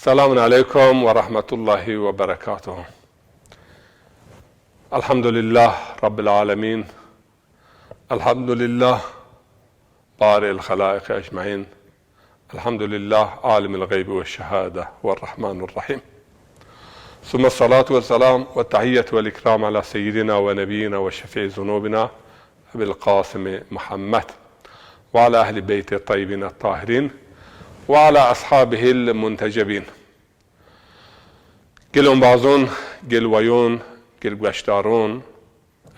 السلام عليكم ورحمة الله وبركاته. الحمد لله رب العالمين، الحمد لله بارئ الخلائق أجمعين، الحمد لله عالم الغيب والشهادة والرحمن الرحيم، ثم الصلاة والسلام والتحية والإكرام على سيدنا ونبينا وشفيع ذنوبنا أبي القاسم محمد وعلى أهل بيت الطيبين الطاهرين وعلى أصحابه المنتجبين. گل بازون، گل ویون، گل گشتارون،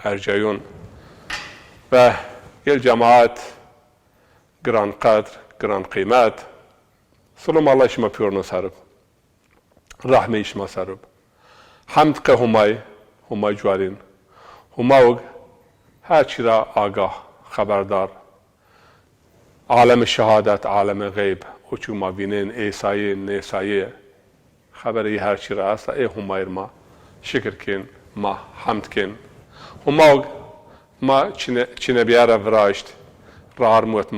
ارجایون و گل جماعت گران قدر، گران قیمت، سلام الله شما پیورنو سرب، رحمه شما سرب، حمد که همای جوارین، هماوگ هر چی را آگاه خبردار، عالم شهادت، عالم غیب، اوچو ما بینین ایسایه نیسایه خبری هر چی را است، ای همایر ما شکر کن، ما حمد کن. هماوگ ما چینه بیاره وراشت رار موت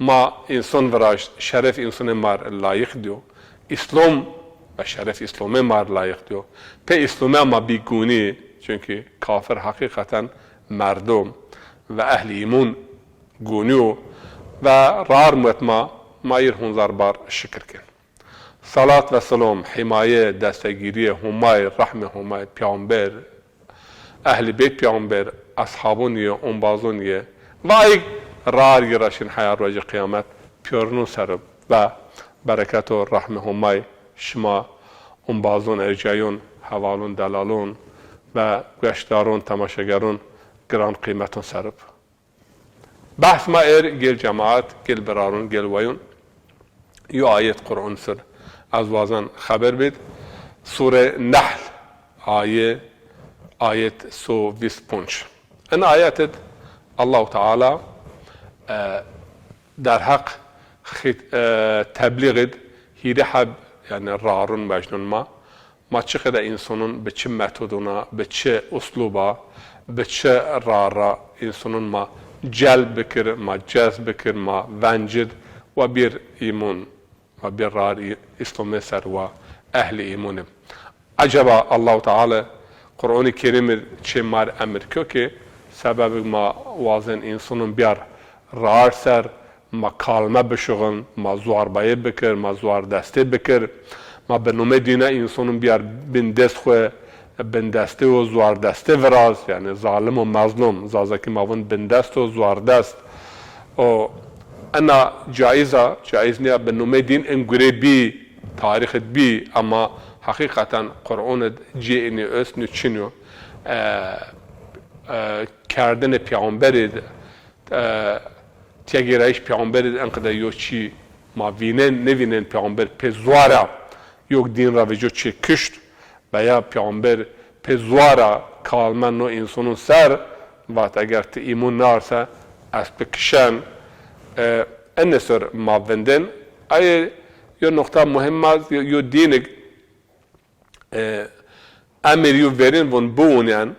ما انسان وراشت شرف انسان مار لایق دیو، اسلام و شرف اسلام مار لایق دیو. په اسلام ما بیگونی، چونکه کافر حقیقتا مردم و اهل ایمون گونیو و رار موت ما ایر هنزار بار شکر کن. صلات و سلام، حمایه، دستگیری همای رحم همای پیامبر، اهل بیت پیامبر، اصحابونیه، انبازونیه و ای رار گراشین حیار روز قیامت پیورنو سرب و برکت و رحم همای شما انبازون، ارجایون، حوالون، دلالون و گشتارون، تماشاگرون گران قیمتون سرب. بحث ما ایر گل جماعت، گل برارون، گل ویون یو آیت قرآن سر از وازن خبر بید. سوره نحل آیت 125. این آیت الله تعالی در حق تبلیغ هیده حب یعنی رارون مجنون ما چقدر انسانون به چه متدونا، به چه اسلوبا، به چه رارا انسانون ما جلب بکر، ما جذب بکر، ما ونجد و بیر ایمون و بیر رار اسلام سر و اهل ایمونم. عجبا الله تعالی قرآن کریم چه مار امر که سبب ما وازن انسانون بیار رار سر، ما کالمه بشغن، ما زوار بایه بکر، ما زوار دسته بکر، ما به نومه دینه انسانون بیار بندست خواه، بندسته و زوار دسته وراز، یعنی ظالم و مظلوم زازکی ماون بندست و زوار دست. و انا جایز نیا به نومه دین انگوره بی تاریخ بی، اما حقیقتا قرآن جی اینی اسنو چینو کردن پیامبرید تیگرایش پیامبرید انقدر یو چی ما وینن نوینن پیامبر پزوارا یک دین را وجود چی کشت و یا پیامبر پزوارا کالمن و انسانون سر وقت اگر تی ایمون نارسه از بکشن انسر ما وندن. ای یو نقطه مهم است یو دینگ امر یو ورین ون بونیان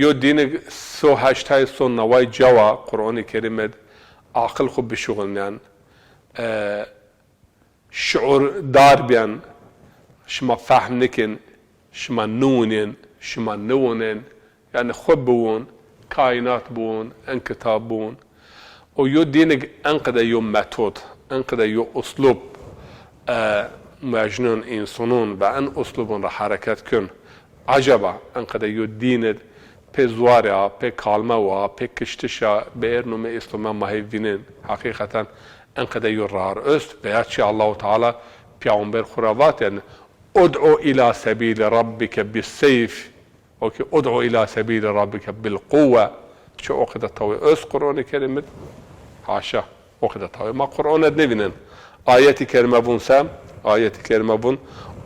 یو دینگ سو هشتای سو نوای جوا قرآن کریمت عقل خوب بشغلنیان، شعور دار بیان، شما فهم نکن، شما نونین، شما نونین، یعنی خوب بون، کائنات بون، انکتاب بون. و یو دینگ انقدر یو متود، انقدر یو اسلوب مجنون انسانون و ان اسلوبون را حرکت کن. عجبا انقدر یو دینت په زواریا، په کالمه و په کشتشا به ارنوم اسلام ماهی وینن. حقیقتا انقدر یو رار است و یادچی الله تعالی پیامبر خراوات یعنی ادعو الى سبیل ربک بالسیف و که ادعو الى سبیل ربک بالقوه. چه اقدر تاوی است قرآن کریمت؟ حاشا اقدر تاوی ما قرآنت نوینن. آیتی کریمه بون سم، آیتی کریمه بون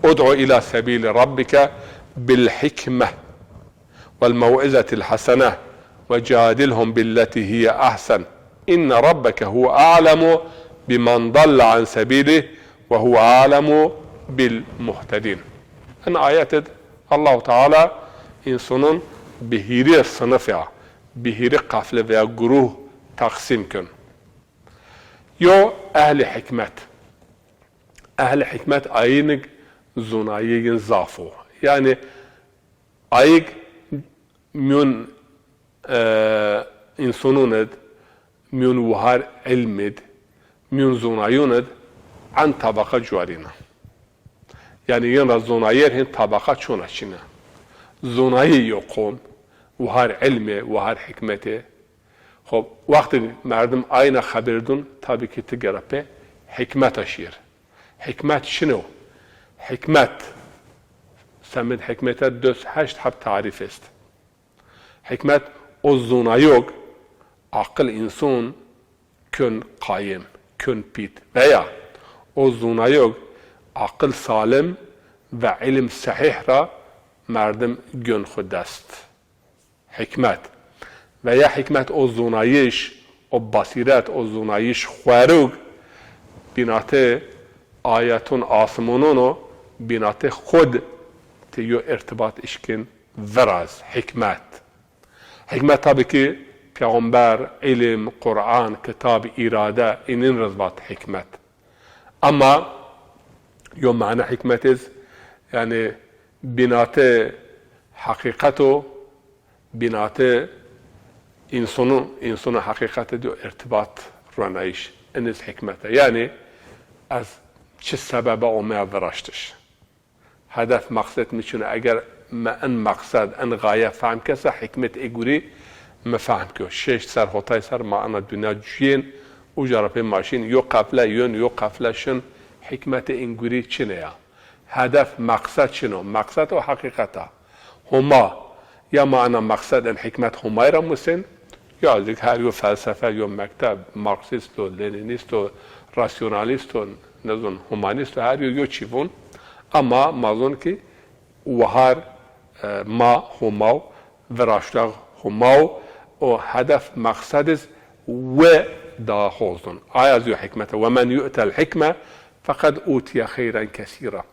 ادعو الى سبیل ربک بالحکمه والموعظة الحسنة وجادلهم بالتي هي أحسن إن ربك هو أعلم بمن ضل عن سبيله وهو أعلم بالمهتدين. ان آیات الله تعالی انسانون به هیری صنفه، به هیری قافله و گروه تقسیم کن. یا اهل حکمت، Ehl hikmet ayınik zunayigin zafo. Yani ayık mün insanunet mün vuhar ilmid mün zunayunet an tabaka cuarina. Yani yine zunayer hin tabaka çona çina. Zunayi yokum vuhar ilmi vuhar hikmeti. خب وقتی مردم عین خبردون tabii ki تگرپه حکمت شیر حکمت شنو حکمت سمت حکمت دوست هشت حب تعریف است حکمت o zona yok akıl insan kön kayım kön pit veya o zona yok akıl salim ve ilim sahih ra merdem gön khudast hikmet veya hikmet o zunayış, o basiret, o zunayış xwarug binate ayetun asmanunu binate khud tiyo irtibat işkin veraz, hikmet. Hikmet tabii ki Peygamber, ilim, Kur'an, kitab, irade, inin rızbat hikmet. Ama yo mana hikmetiz yani binate hakikatu binate insanın hakikati diyor irtibat ranayış eniz hikmete yani az çi sebebe olmaya veraştış hedef maksat miçune eğer en maksad en gaye fahm kesa hikmet eguri mefahim ki şeş ser hotay ser ma ana dünya cüyen u jarapı maşin yo kafla yön yo kafla şun hikmeti enguri çine ya hedef maksat çino maksat o hakikata huma ya mana maksad en hikmet humayra musin yazık her yo felsefe yo mektep marksist o leninist o rasyonalist o nezon humanist her yo çivun ama mazun ki vahar ma humav veraşlar humav o hedef maksadiz ve daha hozun ayaz yo hikmete ve men yu'tel hikme fakat utiya khayran kesira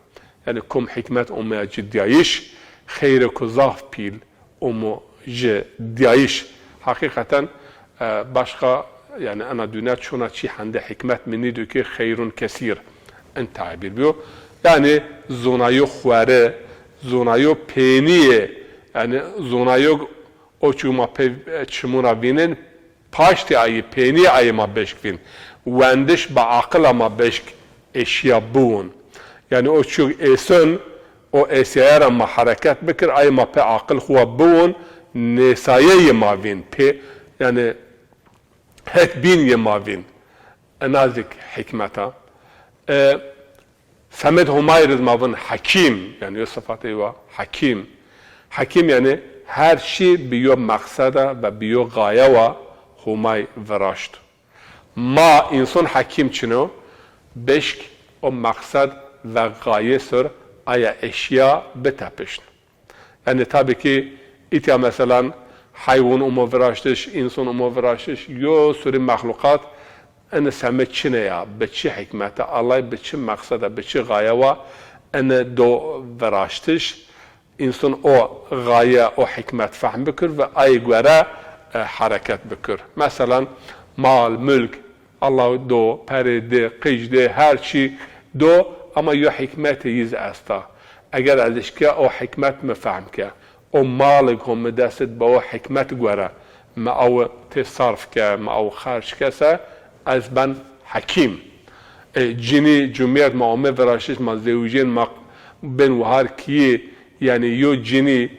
yani kum hikmet umma ciddiyiş khayre kuzaf pil umu ciddiyiş hakikaten başka yani ana dünya çuna çi hande hikmet menidiyor ki hayrun kesir en tabir diyor. Yani zonayo xware, zonayo peniye yani zonayo o çumuna binin paşti ayı peni ayı ma beşkvin. Wendiş ba akıl ma beşk eşya buun. Yani o çok eson o esyara ma hareket bikir ayı ma pe akıl huwa buun nesaye mavin pe yani het bin yemavin nazik hikmeta Samet Humayr mavin hakim yani o sıfatı var hakim hakim yani her şey biyo maksada ve biyo gaye ve humay veraşt ma insan hakim çino beşk o maksad ve gaye sır aya eşya betapışn yani tabii ki İtya mesela hayvan umu veraştış, insan umu veraştış, yo sürü mahlukat ene semet çine ya, beçi hikmete, Allah beçi maksada, beçi gaye va ene do veraştış, insan o gaye, o hikmet fahm bikir ve ay göre hareket bikir. Mesela mal, mülk, Allah do, peride, qicde, her şey do ama yo hikmeti yiz asta. Eğer azişke o hikmet mi fahm ke? o مالك هم دست با حکمت گوره ما او تصرف که ما او خرج کسه از بن حکیم جنی جمعیت ما اومه وراشش ما زوجین ما بن وهار کیه یعنی یو جنی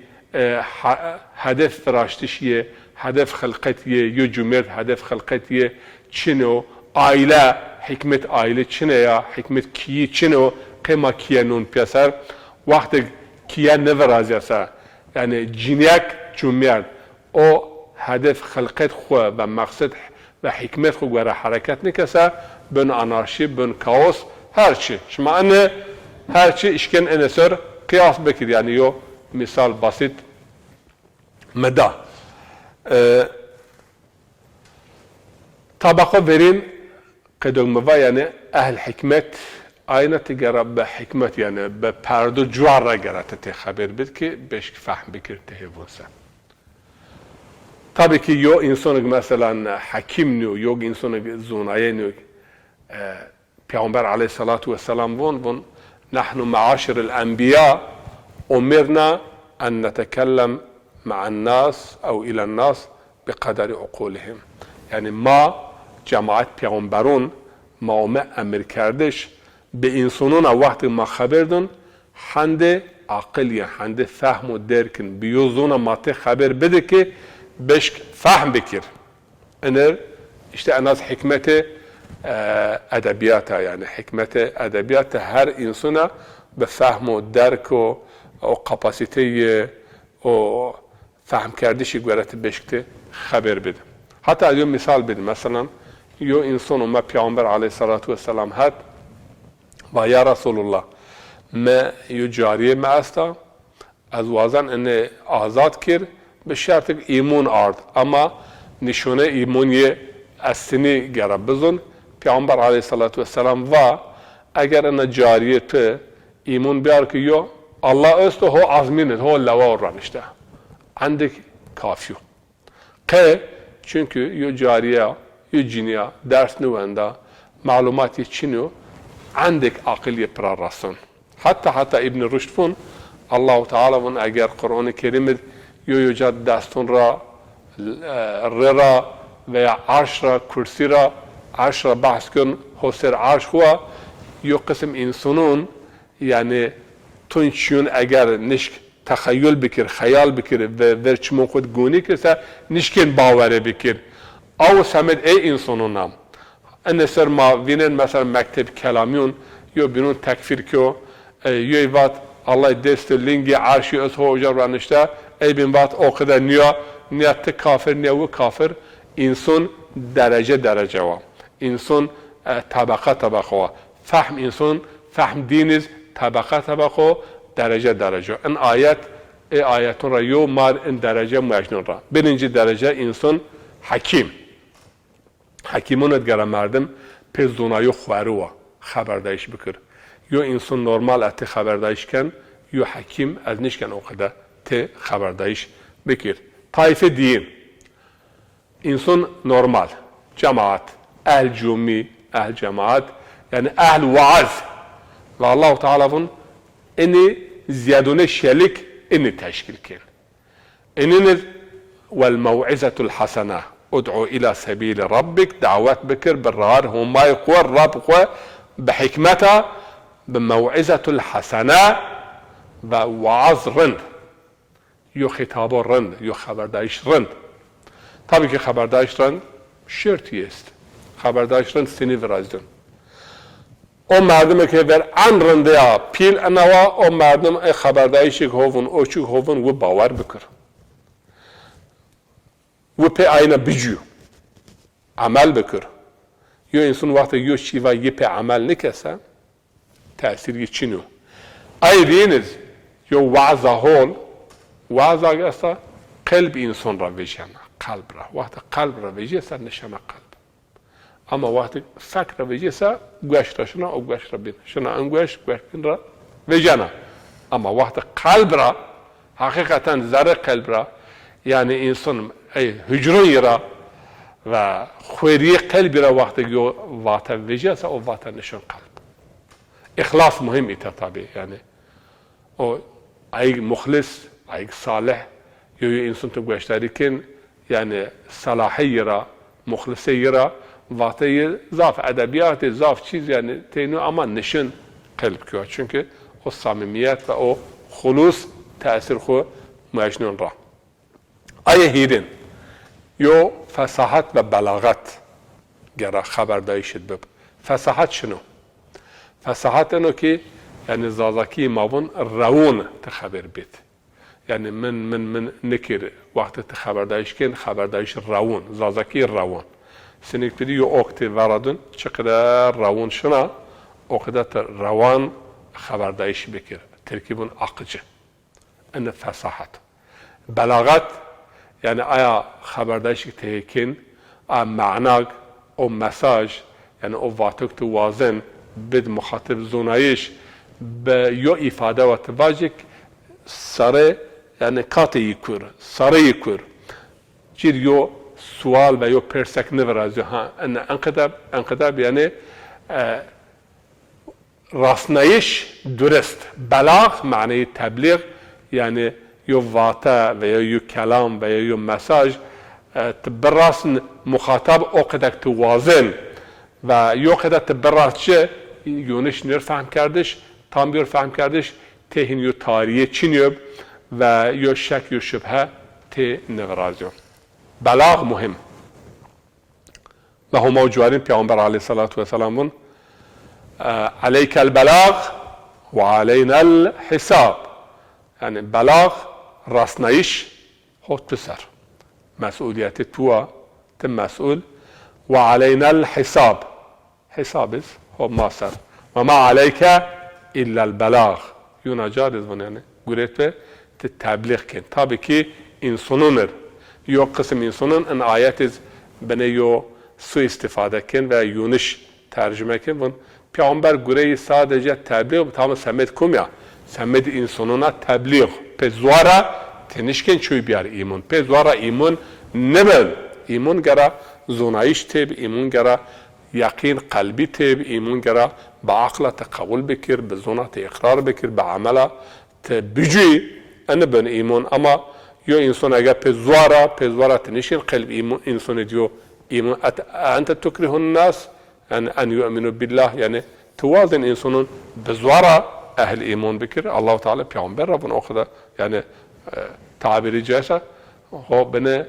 هدف وراشتشیه هدف خلقتیه یو جمعیت هدف خلقتیه چنو aile hikmet aile çine ya hikmet kiyi çino qema kiyanun piyasar vakti kiyan ne veraziyasa yani cinyak cumiyat o hedef halqet xwe ve maksat ve hikmet xwe göre hareket nikasa ben anarşi ben kaos her şey. Şimdi anne her şey işken enesör kıyas bekir yani yo misal basit meda tabaka verin قدوم yani ehl hikmet aynı tigara be hikmet yani be perdu cuarra garate haber bit ki beş fahm bikir tehevunsa. Tabii ki yo insanı mesela hakim niyo, yok insanı zunaye niyo پیامبر علیه الصلاة والسلام ون نحن معاشر الانبیاء امرنا ان نتكلم مع الناس او الى الناس بقدر عقولهم. یعنی ما جماعت پیامبرون ما امر کردش به انسانون وقتی ما خبر دن هند عقلی هند فهم و درکن بیوزون ماته خبر بده که بشک فهم بکر. اینه işte en az hikmeti edebiyata yani hikmeti edebiyata her insana به فهم و درک و کپاسیته و فهم کردشی گویرت بشکته خبر بده. حتی از یه مثال بده، مثلا یه انسان اومد پیامبر علیه السلام هست و یا رسول الله ما یه جاریه ما استا از وازن انه آزاد کرد به شرط ایمون آرد اما نشونه ایمونی استنی گرب بزن پیامبر علیه السلام و اگر انه جاریه تو ایمون بیار که یو الله است هو azmindir, هو lava öğrenişte. Andek kafiyo. Çünkü yo cariye, yo ciniya, ders nüvenda, malumatı çiniyo, andek akıllı prarasın. Hatta İbn Rüşd fun, Allah-u Teala fun eğer Kur'an-ı Kerim'de yo cad destun ra, rera veya arş ra, kursi ra, arş ra bahs kön, hoser arş huwa, yo kısım insanın yani تونچون اگر نشک تخیل بکر خیال بکر و ورچمون خود گونی کرسه نشکن باوره بکر او سمد ای انسانون هم ان سر ما وینن مثلا مکتب کلامیون یو بینون تکفیر که یو ایوات الله دست لینگی عرشی از هوجا رانشته ای بین وات او قدر نیت کافر نیو کافر انسان درجه و انسان طبقه و فهم انسان فهم دینیز طبقه درجه این آیتون را یو مار این درجه مجنون را birinci درجه انسان حکیمون ادگره مردم پر زونایو خوارو خبردایش بکر یو انسان نورمال ات خبردایش کن یو حکیم از نشکن اوقده ت خبردایش بکر طایفه دین انسان نورمال جماعت اهل جمعی اهل جماعت یعنی اهل وعظ و الله تعالی فون اینی زیادونه شلیک اینی تشکیل کن اینی والموعظة الحسنة ادعو الى سبیل ربک دعوت بکر بالرار هما يقوى الرب قوى بحکمتا بموعظة الحسنة و وعظ رند یو خطاب رند یو خبردایش رند طبعا که خبردایش رند شرطی است خبردایش رند سینی ورازدن o merdime که ver an rende ya pil anava o merdim خبردایشی هوون او چو هوون و باور بکر و pe ayna بجو عمل بکر یو انسان وقتی یو شیوا یه pe عمل نکسه تأثیر چینو ای رینز یو وعظه هول وعظه اگسته قلب انسان را ویجنه قلب را وقتی قلب را ویجه سر نشمه قلب اما وقتی فکر ویجه سا گوش را شنا او گوش را بین شنا انگوش گوش بین را ویجانا اما وقتی قلب را حقیقتا زر قلب را یعنی انسان هجرونی را و خوری قلب را وقتی واتا ویجه سا او واتا نشون قلب اخلاص مهم ایتا طبعی یعنی او ای مخلص ای صالح یو انسان تو گوشتاری کن یعنی صلاحی را مخلصی را وقتی ضعف ادبیات ضعف چیز یعنی تینو اما نشن قلب که چونکه او صمیمیت و او خلوص تأثیر خو مجنون را آیه هیرین یو فصاحت و بلاغت گره خبرداری شد بب فصاحت شنو فصاحت اینو که یعنی زازاکی مابون روون تخبر بید یعنی من نکر وقت تخبرداریش کن خبرداریش روون زازاکی روون سنك بدي اوقت وردن چقدر روان شنا اوقات روان خبردایش بکر ترکیبون عقجه ان فصاحت بلاغت یعنی آیا خبردایش تهکن معناق او مساج یعنی او واتک تو وازن بد مخاطب زونایش به یو ifade و تواجک سره یعنی کاتی یکور سره یکور جیر یو سوال و یو پرسک نورازی ها ان انقدر یعنی راسنایش درست. بلاغ معنی تبلیغ، یعنی یو واتا و یو کلام و یو مساج تبراسن مخاطب او قدر توازن و یو قدر تبراس چه یونش نیر فهم کردش، tam bir fهم کردش تهین یو تاریه چینیوب و یو شک یو شبهه ته نورازیون. بلاغ مهم و هم جوارین پیامبر علیه الصلاة و السلام علیک البلاغ و علینا الحساب، یعنی بلاغ راسنایش خود پسر مسئولیت تو تم مسئول و علینا الحساب، حساب از خب ما سر و ما علیک الا البلاغ یونا جارز بون، یعنی گوریت به تبلیغ کن تابی که انسانون یو قسم انسانون ان آیت از بنه یو سو استفاده کن و یونش ترجمه کن بون. پیامبر گوری sadece تبلیغ تمام سمت کمیا سمت انسانونا تبلیغ پزوارا تنشکن چوی بیار ایمون پزوارا ایمون نبل ایمون گرا زونایش تب ایمون گرا یقین قلبی تب ایمون گرا با عقل تقبل بکر به زونات اقرار بکر به عمل تبجی ان بن ایمون. اما یو انسان اگر پزوارا تنشکن قلب ایمون انسان دیو ایمون انت تکره الناس ان يؤمنوا بالله، یعنی توازن انسانون بزوارا اهل ایمان بکر. الله تعالی پیامبر را بون اخدا یعنی تعبیری جایسا خب بنه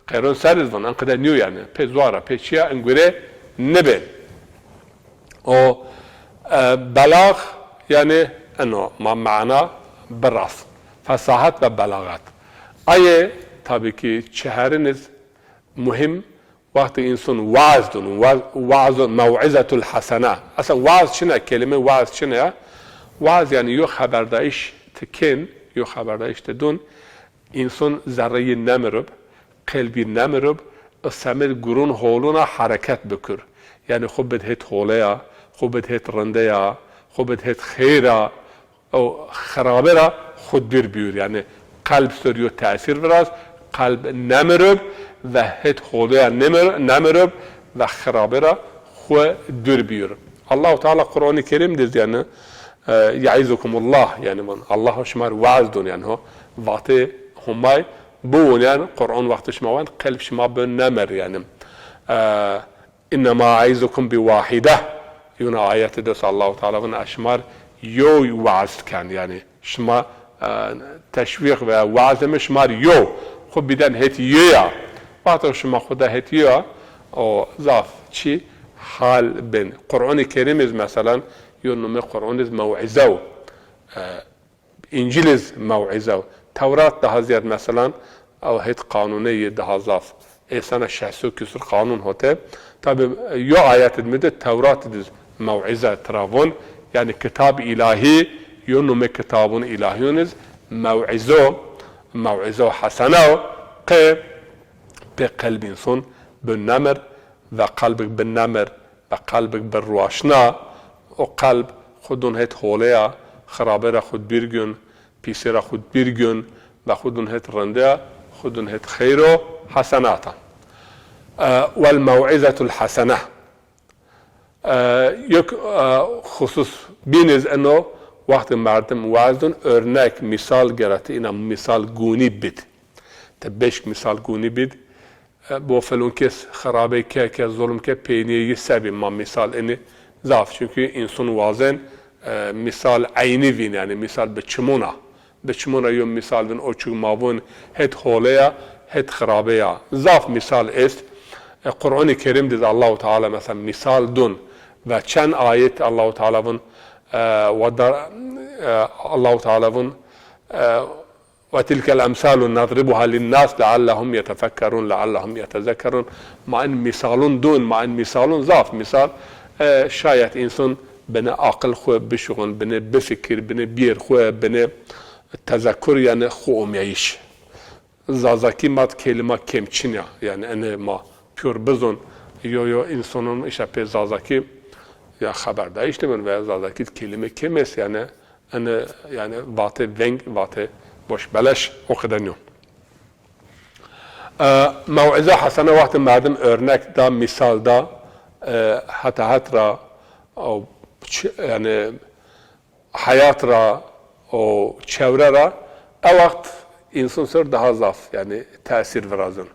قیرون سریز بون انقدر نیو، یعنی پی زوارا پی چیا انگوره نبین. و بلاغ یعنی انو ما معنا براس فصاحت و بلاغت. آیه tabii ki çeheriniz muhim vakti insan vaaz dönün, vaaz mev'izatul hasana. Aslında vaaz çine, kelime vaaz çine ya. Vaaz yani yok haberdayiş tekin, yok haberdayiş tedun. İnsan zerreyi nemirib, kalbi nemirib, ıssamil gurun holuna hareket bükür. Yani خوب بدهت حوله خوب بدهت رنده خوب بدهت خیره او خرابه را خود بیور، یعنی قلب سریو تأثیر براز قلب نمرب و هت حوله نمرب و خرابه را خود بیور. الله تعالی قرآن کریم دیز یعنی یعیزکم الله، یعنی من الله شمار وعظ دون، یعنی ها وقت همای بون، یعنی قرآن وقت شما وان قلب شما بون نمر، یعنی انما اعیزکم بواحده. یون آیت دست الله تعالی ون اشمار یو وعظ کن، یعنی شما تشویق و وعظ شمار یو خب بیدن هت یا وقت شما خدا هت یا او ضاف چی حال بین قرآن کریم از مثلا یون نوم قرآن از موعظه و انجیل از موعظه و تورات ده زیاد مثلا او هت قانونی ده ضاف ایسان 60 küsur قانون هته. tabi yo ayet edmede Tevrat ediz mev'ize travun, yani kitab ilahi yönüme kitabun ilahiyoniz mev'ize hasana ki pe kalbin son bennamer ve kalbik bennamer ve kalbik berruaşna o kalb خودون هت حوله خرابه را خود bir gün پیسه را خود bir gün ve خودون هت رنده خودون هت خیر و حسناتا. والموعظة الحسنة یک خصوص بینیز انو وقت مردم وعظن örnek misal gerati اینا misal گونی بید تبشک misal گونی بید bu felon kes خرابه که ظلم که پینیه سبی ما misal اینی ضعف çünkü insan vazen misal عینی وین yani misal به چمونا یوم misal وین اوچوک ماون هت حوله هت خرابه ضعف misal است. Kur'an-ı Kerim'de Allah-u Teala mesela misal dun ve çen ayet Allah-u Teala'nın Allah-u Teala'nın ve tilkel emsalu nadribuha linnas leallahum yetefekkerun leallahum yetezekkerun ma'in misalun dun ma'in misalun zaf misal şayet insan beni akıl xwe bişuğun beni befikir beni bir xwe beni tezekkur yani xwe umyayiş zazaki mat kelime kemçin yani ene ma pür bizon yo insanın işe pezazaki ya haberdar işte ben ve zazaki kelime kemes yani yani vate veng vate boş beleş o kadar yok. Mev'ize hasene vakti merdim örnek da misal da hatta hatra yani hayat ra o çevre ra evakt insan sır daha zaf yani tesir verazın.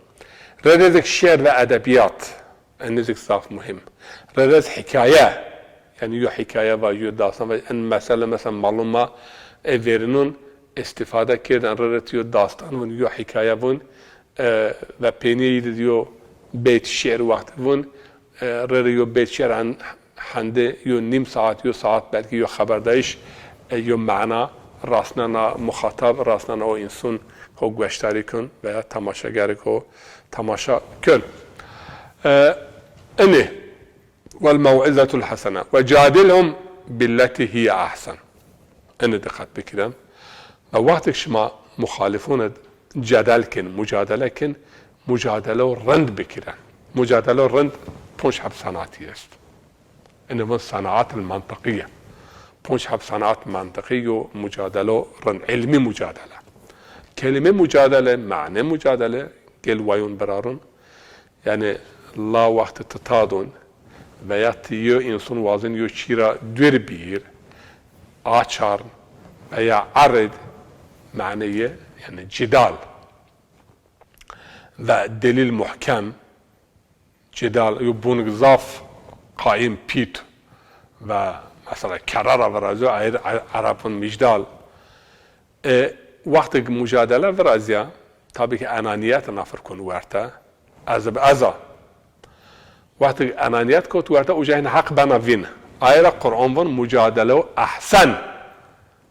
Redezik şiir ve edebiyat ennezik zaf mühim. Redez hikaye yani yo hikaye var yo dastan ve en mesela maluma verinin istifade kirden redet yo dastan ve yo hikaye vun ve peniyi diyor beyt şiir vakti vun rede yo beyt şiir hande yo نیم ساعت yo saat belki yo haberdayış yo mana rastnana muhatap rastnana o insan ko گوشتاری کن veya tamaşager ko tamaşa kön. إني والموعظة الحسنة وجادلهم بالتي هي أحسن. إني دقت بكلام. وقتك شما مخالفون جدل كن مجادلة كن مجادلة رند بكلام. مجادلة رند بونش حب صناعتي است. إنه من الصناعات المنطقية. بونش حب صناعات منطقية ومجادلة رند علمي مجادلة. كلمة مجادلة معنى مجادلة قل ويون برارون يعني الله وقت تتادون veya tiyo insan vazın yo çira dür bir açar veya arid maniye yani cidal ve delil muhkem cidal yo bunun zaf kaim pit ve mesela karara verazo ayr Arap'ın micdal vakti mücadele verazya tabii ki enaniyet nafır konu verta aza وقتی انانیت کو تو ورته اوجه حق بنا وین آیره قرآن ون مجادله احسن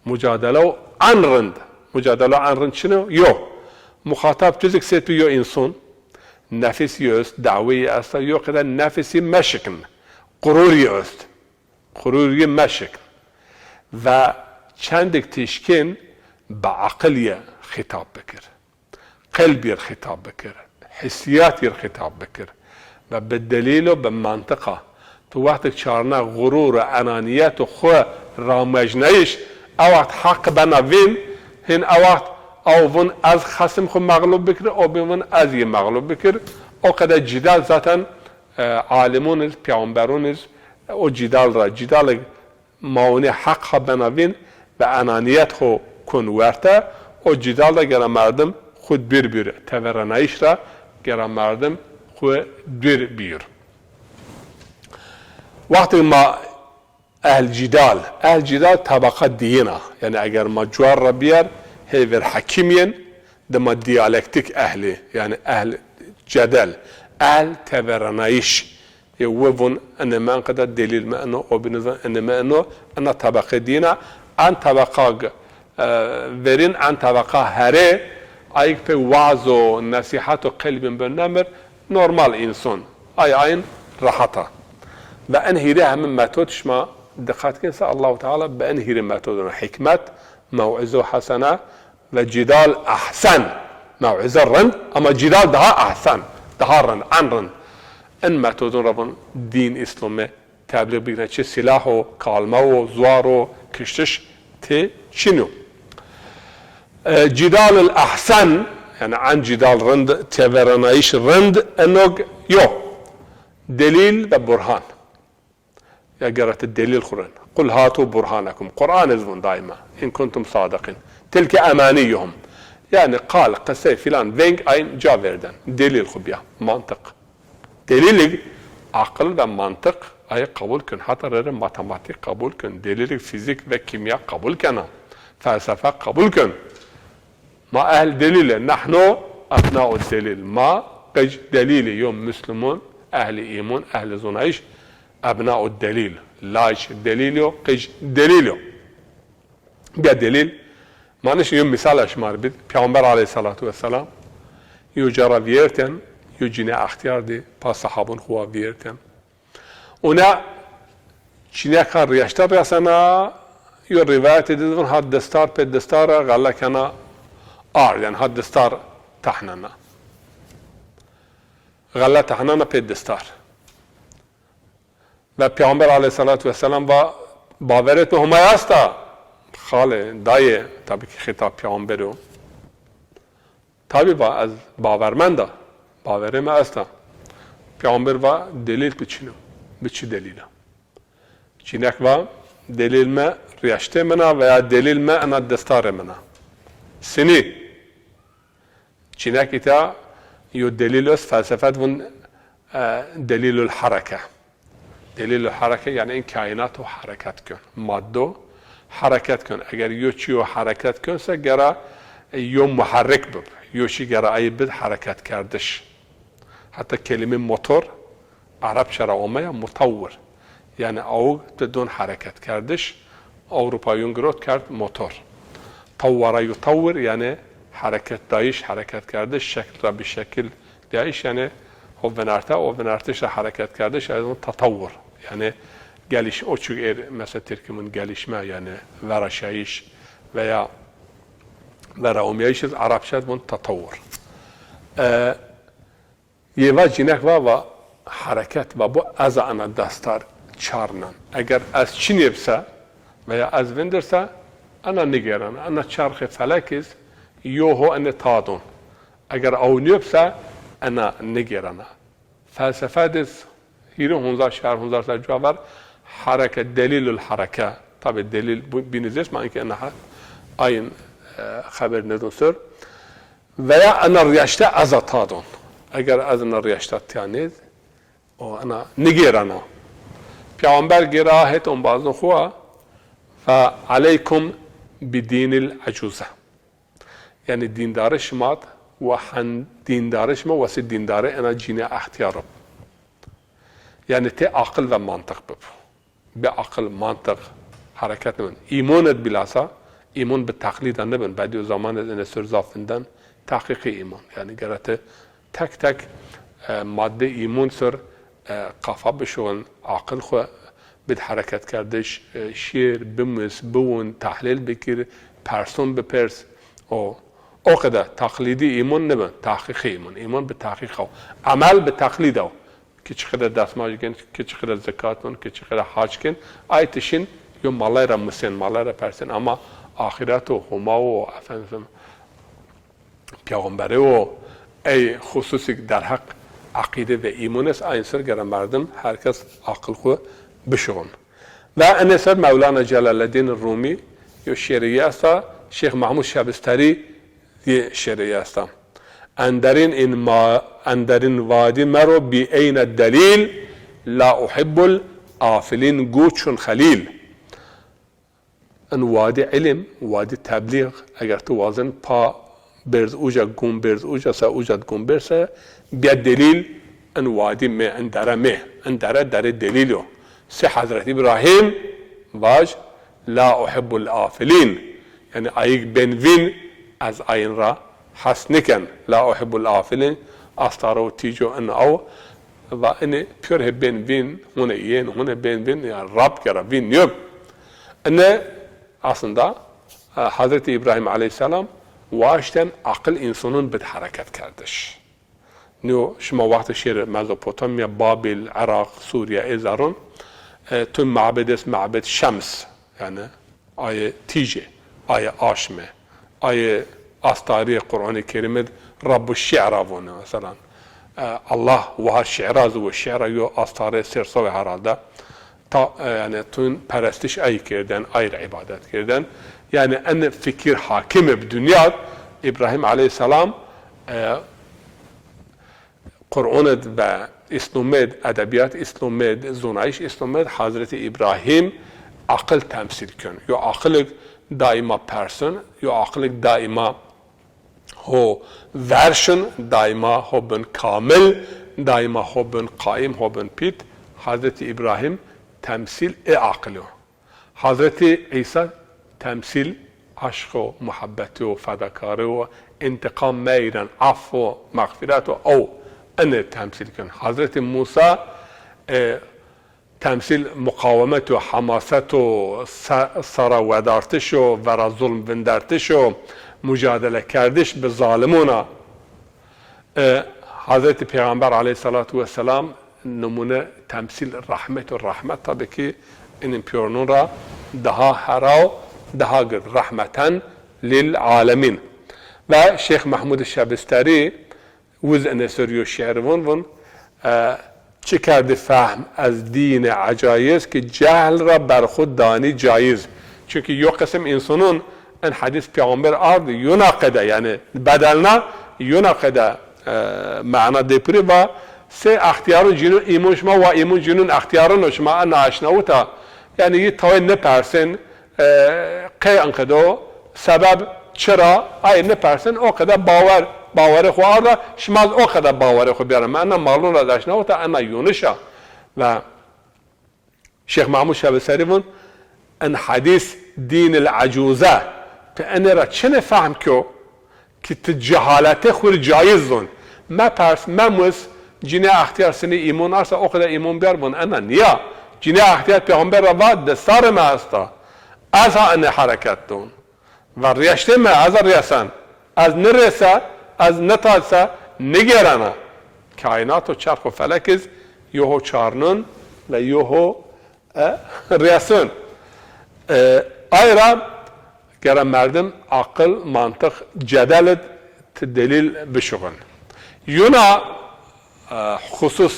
مجادله عن رند مجادله عن رند شنو یو مخاطب تزک ست یو انسان نفسی است دعوی است یو قدر نفسی مشکن غروری است غروری مشکن و چندک تشکن با عقلیه خطاب بکر قلبی خطاب بکر حسیاتی خطاب بکر و بالدلیل و بالمنطقه تو وقتی چارنا غرور و انانیت و خو رامجنیش او وقت حق بنوین هن او وقت اوون از خصم خو مغلوب بکر او بیون از یه مغلوب بکر او قدر جدال ذاتن عالمون پیامبرون او جدال را جدال ماونی حق خو بنوین و انانیت خو کن ورته او جدال را گرم مردم خود بیر تورنایش را گرم مردم دور بير وقت ما اهل جدال طبقه دينا يعني اگر ما جوار ربير هيفر حكيمين دما ديالكتيك اهلي يعني اهل جدل اهل تبرنايش يوفون ان ما انقدر دليل ما انه وبنظام ان ما انه ان طبقه دينا عن طبقه verин عن طبقه هري ايك في وعظ ونصيحات وقلب بالنمر normal insan ayın rahata ve enhiri hemin metod şma dikkat kinse Allah-u Teala be enhiri metoduna hikmet mev'izu hasene ve cidal ahsen mev'izu rend ama cidal daha ahsen daha rend an rend en metodun Rabbin din İslam'ı tebliğ bigine çi silahu kalma zuaro kiştiş te çinu cidal ahsen يعني عن جدال رند تبرنايش رند انه يو دليل وبرهان يا قرأت الدليل القرآن قل هاتوا برهانكم قرآن يزون دائما إن كنتم صادقين تلك أمانيهم يعني قال قسي فلان فينك أين جا فيردن دليل خبيا منطق دليل عقل ومنطق أي قبول كن حتى غير ماتماتيك قبول كن دليل فيزيك وكيمياء قبول كن فلسفة قبول كن ما أهل دليل نحن أبناء الدليل ما قج دليل يوم مسلمون أهل إيمان أهل زنايش أبناء الدليل لاش دليلو قج دليلو بيا دليل ما نش يوم مثال أشمار بيد پیامبر عليه الصلاة والسلام يو جرى فيرتن يو جنا اختيار دي با صحابون خوا فيرتن ونا جنا كان رياشتر رياسنا يو رواية ديدون هاد دستار بيد دستار غالا كنا يعني هاد دستار تحننا غلا تحننا بيد دستار و پیامبر علیه الصلاة والسلام با باورت همه هستا خاله دایه tabii ki خطاب پیامبر رو tabii با از باورمنده باورم هستا پیامبر و دلیل بچینو بچی دلیله چینک و دلیل ما ریشته منه و یا دلیل ما انا دستار منه سنی چینک ایتا یو دلیل است فلسفت ون دلیل الحرکه. دلیل الحرکه یعنی این کائنات رو حرکت کن، ماده حرکت کن. اگر یو چی رو حرکت کن سه گره یو محرک بب، یو چی گره ای بد حرکت کردش. حتی کلمه موتور عرب چرا اومه مطور، یعنی او بدون حرکت کردش. اروپاییون گروت کرد موتور. طوره یطور یعنی حرکت دایش، حرکت کردش، شکل را به شکل دایش، یعنی ونرته و ونرتش را حرکت کردش، از اون تطور یعنی گلیش او چو مثل ترکمون گلیشمه یعنی ورشایش و یا ورعومیایش از عرب شد من تطور. یه و جنک و حرکت و با از انا دستار چارنن. اگر از چی نیبسه و یا از وندرسه انا نگرن، انا چرخ فلکیز یو هو ان تادون. اگر او نیبسه انا نگرن. فلسفه دست هیرو هنزار شهر هنزار سر جوابر حرکت دلیل الحرکه. طبعا دلیل بینیزیست ما اینکه انا این خبر ندون سر و یا انا ریشته از تادون. اگر از انا ریشته تیانید و انا نگرن. پیامبر گراهت اون بازن خواه و علیکم بدین العجوزه، یعنی دیندار شماد و هن دیندار شما واسه دینداره انا جینه اختیارم، یعنی تی عقل و منطق بب، به عقل منطق حرکت نبن. ایمانت بلاسا ایمان به تقلید نبن. بعدی و زمان این سرزافندن تحقیق ایمان، یعنی گرته تک تک ماده ایمان سر قفا بشون عقل خو بد حرکت کردش، شیر بمس بون تحلیل بکر پرسون بپرس او قدر تقلیدی ایمان نبن، تحقیق ایمان. ایمان به تحقیق او عمل به تقلید او که چقدر دستماج کن، که چقدر زکات کن، که چقدر حاج کن آیتشین یو مالای را مسین مالای را پرسین. اما آخرت و هما و افهم پیغمبره و ای خصوصی در حق عقیده و ایمان است. این سر گرم مردم هر کس عقل خو بشون. و این سر مولانا جلال الدین رومی یو شعری است، شیخ محمود شبستری یه شعری است. اندرین وادی مرو بی عین الدلیل لا احب الآفلین گو چون خلیل. ان وادی علم، وادی تبلیغ، اگر تو وازن پا برز اوجا گم برز اوجا سا اوجا گم برسه بیا دلیل ان وادی می اندره می اندره در دلیلو. سه حضرت ابراهیم واج لا احب الآفلین، یعنی ایک بنوین از این را حس نکن. لا احب الآفلین استارو تیجو ان او و ان پیور بنوین هونه این هونه بنوین یا رب کرا وین یوب. ان aslında Hazreti İbrahim Aleyhisselam واشتن عقل انسانون بد حرکت کردش. نو شما وقت شیر مزوپوتامیا، بابل، عراق، سوریه ازارون تو معبد است معبد شمس، یعنی آیه تیجه، آیه آشمه، آیه استاری قرآن کریم رب الشعرا وونه. مثلا الله و شعراز و شعرا یو استاره سرسو هراده تا یعنی تون پرستش ای کردن، ای عبادت کردن. یعنی ان فکر حاکم به دنیا. ابراهیم علیه السلام قرآن و اسلامید، ادبیات اسلامید، زونایش اسلامید حضرت ابراهیم عقل تمثیل کن. یا عقل دائما پرسن، یا عقل دائما هو ورشن، دائما هو بن کامل، دائما هو بن قائم، هو بن پیت. حضرت ابراهیم تمثیل عقله. حضرت عیسی تمثیل عشق و محبت و فداکاری و انتقام میرن، عفو و مغفرت و او انه تمثیل کن. حضرت موسی تمثیل مقاومت و حماست و سر ودارتش و ورا ظلم وندرتش و مجادله کردش به ظالمونا. حضرت پیغمبر علیه السلام نمونه تمثیل رحمت و رحمت تا بکی این پیورنون را دها هراو دها گرد رحمتن للعالمین. و شیخ محمود شبستری وز انسوریو شعرون چه کرده فهم از دین عجایز که جهل را بر خود دانی جایز. çünkü yok kısım insanın en hadis peygamber ard yunaqada yani badalna yunaqada معنا دپری و سه اختیار جنون ایمون شما و ایمون جنون اختیارن شما انا اشنوتا یعنی یه توی نپرسن قی انقدو سبب چرا ای نپرسن او قدر باور خواه شما از او قدر باور خو بیارم انا معلوم را اشنوتا انا یونشا و شیخ محمود شبسریون ان حدیث دین العجوزه فانا را چنه فهم که جهالت خود جایزون ما پرس ما موس جنه اختیار سنی ایمون ارسا او قدر ایمون بیار بون انا نیا جنه اختیار پیغمبر را واد دستار ما استا از ها انه حرکت دون و ریشته ما از ریسان از نرسا از نتاسا نگرانا کائنات و چرخ و فلکز یوهو چارنون و یوهو ریسون آیرا گرم مردم عقل منطق جدل دلیل بشغل یونا خصوص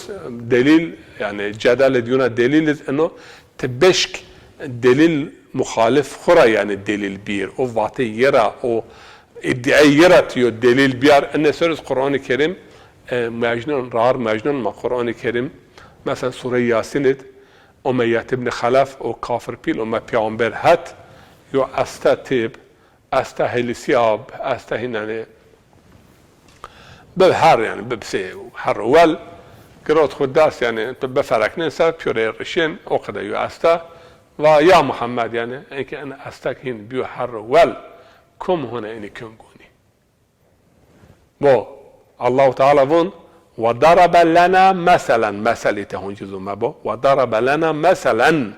دلیل يعني جدل يونا دلیل انه تبشك دلیل مخالف خورا يعني دلیل بير او واتي يرا او ادعاء يرا تيو دلیل بيار ان سورة قرآن الكريم مجنون رار مجنون ما قرآن الكريم مثلا سورة ياسين أمية ابن خلف او كافر بيل او ما پیامبر هات يو استا تيب استا هلسياب استا هناني ببهر يعني ببسي وحر ول قرأت خداس يعني بفرق ننسى بيوري رشين وقدا يو استا ويا محمد يعني انك انا استاك هين بيو حر ول كم هنا اني كنغوني بو الله تعالى ون وضرب لنا مثلا مثلته هنجزو ما بو وضرب لنا مثلا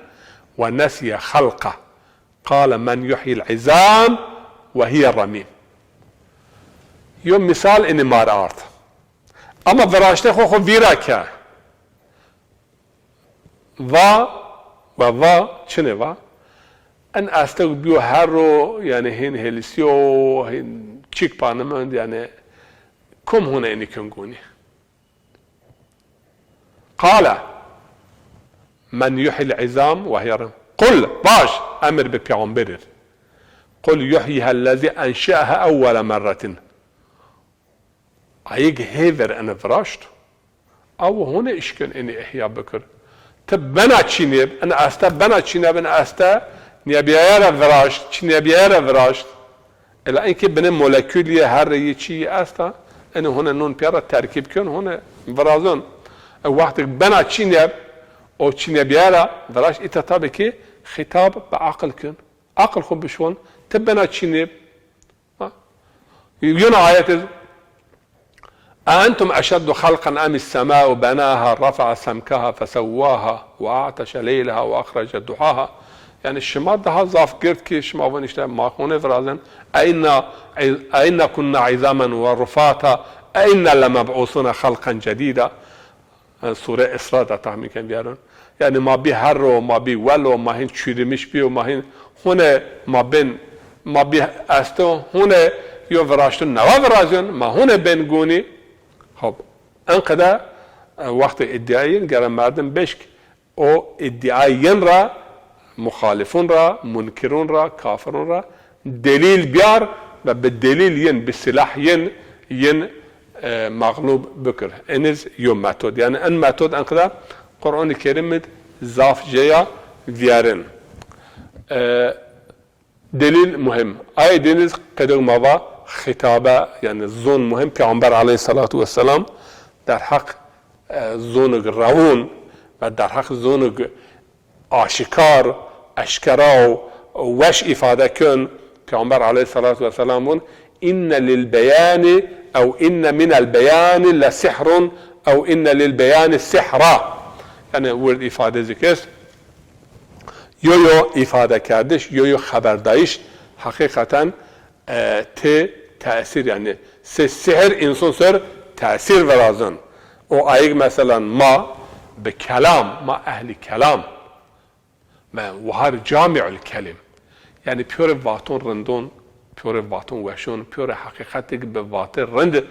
ونسي خلقه قال من يحيي العظام وهي الرميم يوم مثال اني مار ارت اما فراشته خو ویرا که و چنه و ان استو بیو هر رو يعني هين هلسيو هين چيك پانمند يعني كم هنا اني كنغوني قال من يحيي العظام وهي الرميم قل باش امر بپیغمبر قل يحييها الذي انشأها اول مرة ايق هيفر انا فراشت او هنا اشكن اني احيا بكر تب بنا تشينيب انا استا بنا تشينيب انا استا نيابيارا فراشت نيابيارا فراشت الا انك بنا مولكولية هر يشي استا انا هنا نون بيارا تركيب كن هنا فرازون وقتك بنا تشينيب او تشينيبيارا فراشت اتا طابكي خطاب بعقل كن عقل خب بشون تبنا تشينيب يونا آيات أأنتم أشد خلقا أم السماء بناها رفع سمكها فسواها وأعطش ليلها وأخرج ضحاها يعني الشمال ده ضاف قرد كي شما ونشتا ما هون فرازن أين كنا عظاما ورفاتا أين لمبعوثون خلقا جديدا سورة إسراء ده تحمي كان بيارون يعني ما بي هر و ما بي ولو ما هين چيرمش بي و ما هين هونه ما بين ما بي استو هونه يو فراشتون نوا فرازن ما هونه بين گوني خب انقدر وقت ادعاين گرم مردم بشك او ادعاين را مخالفون را منكرون را كافرون را دليل بيار و بالدليل ين بالسلاح ين مغلوب بكر انز يوم ماتود يعني ان ماتود انقدر قرآن الكريم زاف جيا فيارن دليل مهم اي دليل قدر مابا خطابه يعني زون مهم پیغمبر عليه الصلاة والسلام در حق زونگ روون و در حق زونگ آشکار اشکرا و وش افاده کن پیغمبر عليه الصلاة والسلام ان للبيان او ان من البيان لسحر او ان للبيان سحرا يعني ورد افاده ذکرست یو افاده کردش یو خبردایش حقیقتا تأثير يعني سحر انسان سر تأثير ورازن او ايق مثلا ما بكلام ما اهل كلام وهر جامع الكلم يعني بيور واتون رندون بيور واتون وشون بيور حقيقتك بواتر رند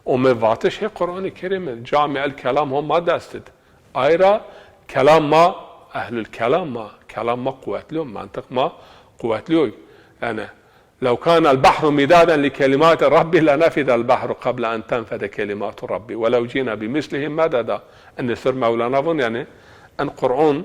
ومن واتش هي قرآن الكريم جامع الكلام هم ما دستد ايرا كلام ما اهل الكلام ما كلام ما قوت له منطق ما قوت له يعني لو كان البحر مدادا لكلمات ربي لنفذ البحر قبل أن تنفذ كلمات ربي ولو جينا بمثله مددا أن سر مولانا بون يعني أن قرآن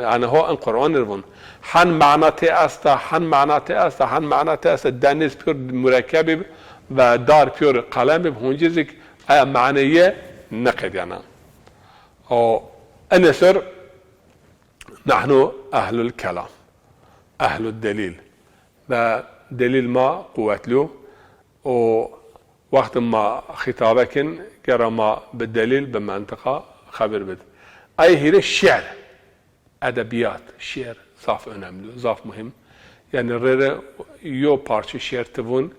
يعني هو أن قرآن يبون حن معناته حن معناته دانيس بير مركب و دار بير قلم بهونجزك معنيه نقد يعني أو أن سر نحن أهل الكلام أهل الدليل و دلیل ما قوت له و وقت ما خطابكن قرا ما بالدليل بمنطقة خبر بد أي هي الشعر أدبيات شعر ضاف önemli ضاف مهم يعني رره يو parça شعر تبون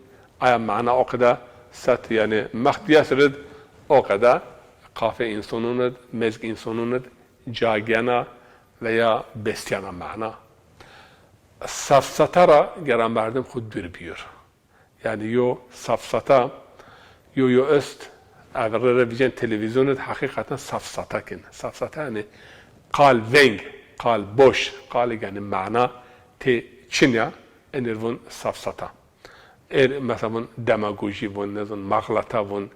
أي معنى أقدا ست يعني مختياس رد أقدا قافه إنسانوند مزج إنسانوند جاگنا veya bestyana معنا safsata ra gelen verdim خود birbir. Yani yo safsata yo öst اگر بيجن تلفزيون حقيقة safsata كن safsata يعني قال veng قال boş قال يعني معنى تي çinya enervun safsata مثلا demagoji vun nezun mağlata vun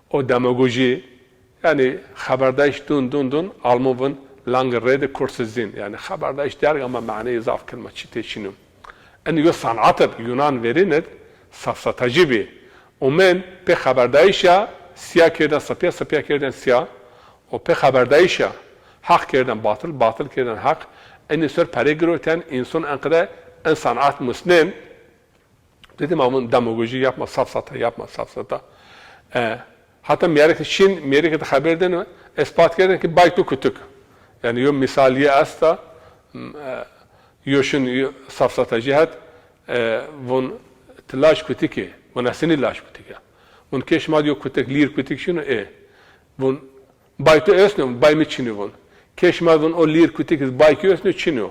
o demagoji yani خبرداش دون almı vun لانج ريد كورسزين يعني خبر دا اشتيار اما معنى اضاف كلمه شتي شنو ان يو صنعت يونان verinin safsatıcı bir ومن به خبردایشا سیاه کردن سپیا کردن سیاه و به خبردایشا حق کردن باطل کردن حق این سر پرگروتن انسان انقدر ان صنعت مسلم dedim ama demagoji yapma safsata hatta Amerika'da haberden ispat kerdin ki baytu kütük yani yo misaliye asta yoşun safsata cihat von tlaş kütüki von asini laş kütüki von keşmad yo kütük lir kütük şunu von baytu ösnü bay mi çini von keşmad von o lir kütük bayki ösnü çini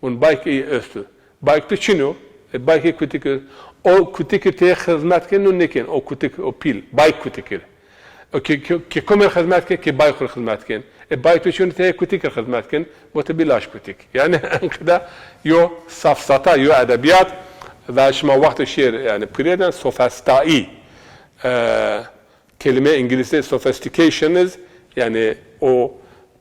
von bayki östü bayki çini bayki kütük o kütük te hizmet kenu nekin o kütük o pil bay kütük ki كمل خدمات كي بايخر خدمات كين بايتو شنو تي كوتيك خدمات كين وتبلاش كوتيك يعني كده يو صفصتا يو ادبيات واش ما وقت الشعر يعني بريدن سوفاستاي كلمه انجليزي sophistications يعني او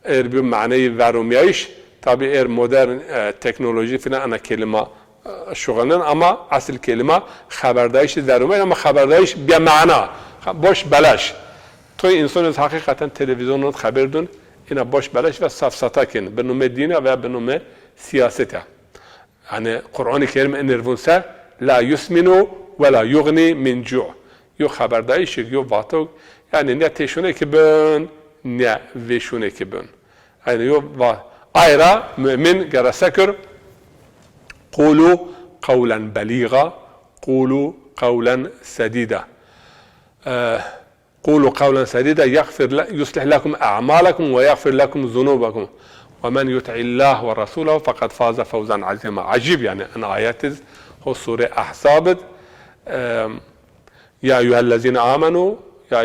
بمعنى وارومياش tabi modern teknoloji falan ana kelime şuğlanın ama asıl kelime haberdayış zarumay ama haberdayış bir mana boş belaş توی انسان از حقیقتا تلویزیون رو خبر دون اینا باش بلش و سفسطه کن به نوم دینه و به نوم سیاسته یعنی قرآن کریم انرونسه لا یسمنو ولا یغنی من جوع یو خبردایش یو واتو یعنی نه تشونه که بن نه وشونه که بن یعنی یو آیرا مؤمن گرسکر قولوا قولا بلیغا قولوا قولا سدیدا قولوا قولا سديدا يصلح لكم أعمالكم ويغفر لكم ذنوبكم ومن يطع الله ورسوله فقد فاز فوزا عظيما عجيب يعني أن آيات هو سورة أحزاب يا أيها الذين آمنوا يا